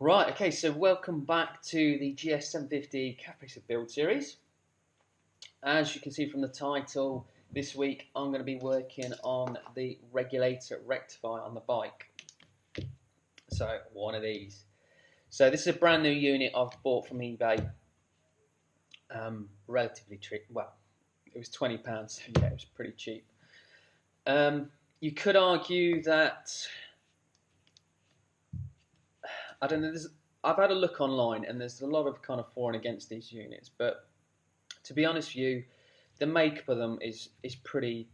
Right, okay, so welcome back to the GS750 Caprice build series. As you can see from the title, this week I'm going to be working on the Regulator Rectifier on the bike. So, one of these. So this is a brand new unit I've bought from eBay. Relatively cheap. Well, it was £20, so yeah, it was pretty cheap. You could argue that, I don't know, I've had a look online and there's a lot of kind of for and against these units, but to be honest with you, the makeup of them is pretty,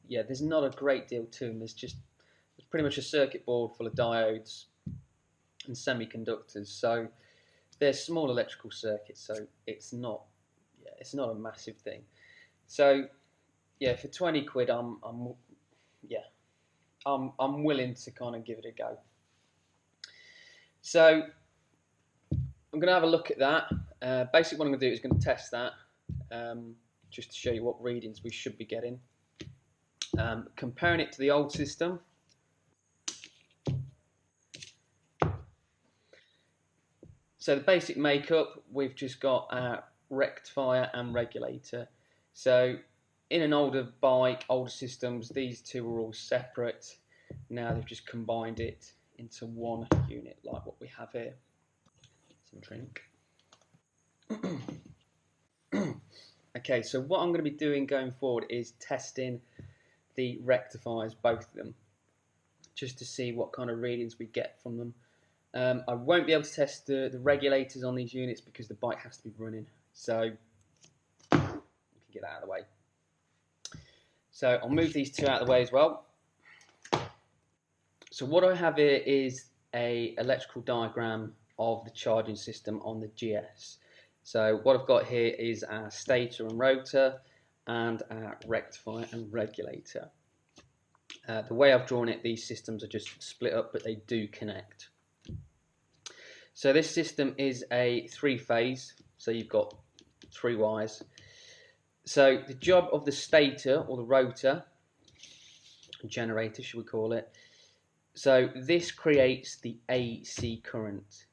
yeah, there's not a great deal to them. There's pretty much a circuit board full of diodes and semiconductors, so they're small electrical circuits, so it's not a massive thing. So yeah, for 20 quid I'm willing to kind of give it a go. So I'm going to have a look at that. Basically what I'm going to do is going to test that, just to show you what readings we should be getting. Comparing it to the old system. So the basic makeup, we've just got our rectifier and regulator. So in an older bike, older systems, these two were all separate. Now they've just combined it into one unit like what we have here. Some drink. Okay, so what I'm going to be doing going forward is testing the rectifiers, both of them, just to see what kind of readings we get from them. I won't be able to test the regulators on these units because the bike has to be running, so we can get that out of the way. So I'll move these two out of the way as well. So what I have here is an electrical diagram of the charging system on the GS. So what I've got here is our stator and rotor and our rectifier and regulator. The way I've drawn it, these systems are just split up, but they do connect. So this system is a three-phase, so you've got 3 wires. So the job of the stator, or the rotor, generator should we call it, so this creates the AC current.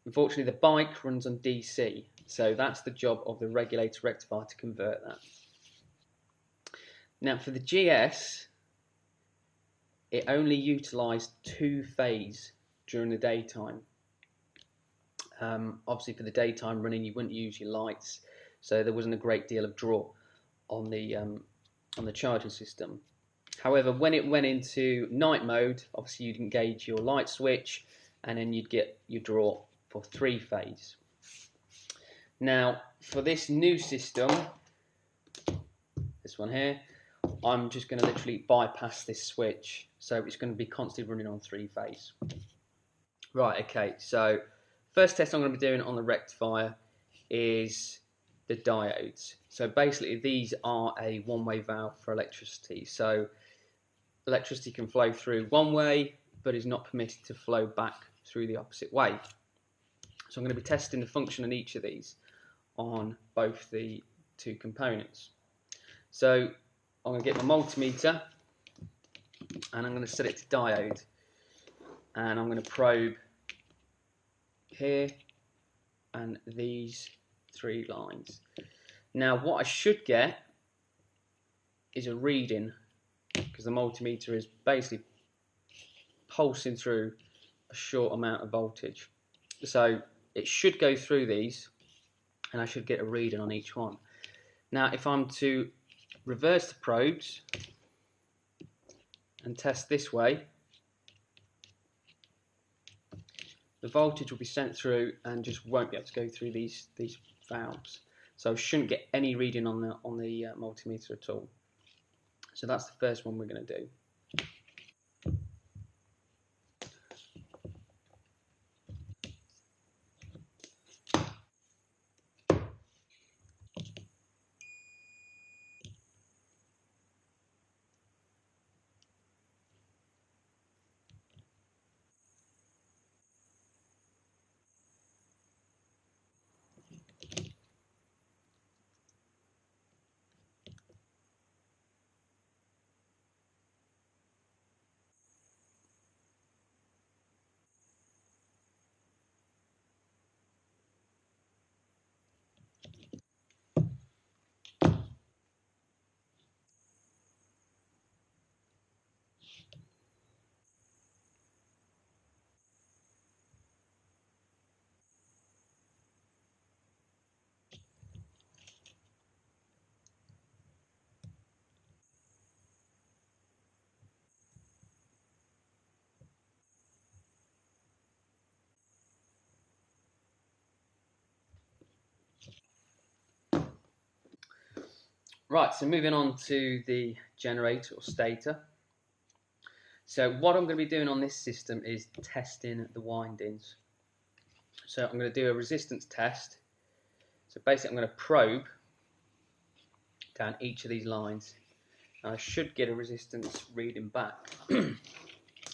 Unfortunately the bike runs on DC, so that's the job of the regulator rectifier to convert that. Now for the GS, it only utilised 2-phase during the daytime. Obviously for the daytime running you wouldn't use your lights, so there wasn't a great deal of draw on the charging system. However, when it went into night mode, obviously you'd engage your light switch and then you'd get your draw for 3-phase. Now for this new system, this one here, I'm just going to literally bypass this switch, so it's going to be constantly running on 3-phase. Right, okay, so first test I'm going to be doing on the rectifier is the diodes. So basically these are a one-way valve for electricity. So electricity can flow through one way, but is not permitted to flow back through the opposite way. So I'm going to be testing the function on each of these on both the two components. So I'm going to get my multimeter and I'm going to set it to diode, and I'm going to probe here and these 3 lines. Now what I should get is a reading, because the multimeter is basically pulsing through a short amount of voltage. So it should go through these and I should get a reading on each one. Now if I'm to reverse the probes and test this way, the voltage will be sent through and just won't be able to go through these valves. So I shouldn't get any reading on the multimeter at all. So that's the first one we're going to do. Right, so moving on to the generator or stator. So what I'm going to be doing on this system is testing the windings. So I'm going to do a resistance test. So basically I'm going to probe down each of these lines. And I should get a resistance reading back.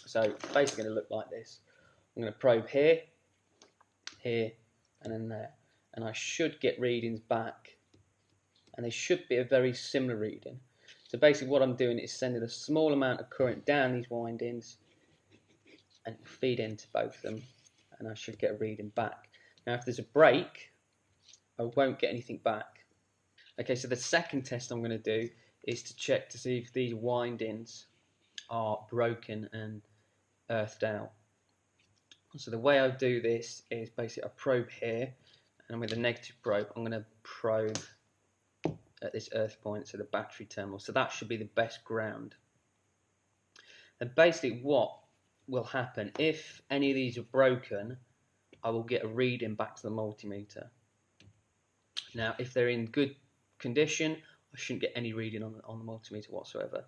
So it's basically going to look like this. I'm going to probe here, here, and then there. And I should get readings back. And they should be a very similar reading. So basically what I'm doing is sending a small amount of current down these windings and feed into both of them, and I should get a reading back. Now if there's a break, I won't get anything back. Okay, so the second test I'm going to do is to check to see if these windings are broken and earthed out. So the way I do this is basically I probe here, and with a negative probe I'm going to probe at this earth point, so the battery terminal. So that should be the best ground. And basically what will happen, if any of these are broken, I will get a reading back to the multimeter. Now if they're in good condition, I shouldn't get any reading on the multimeter whatsoever.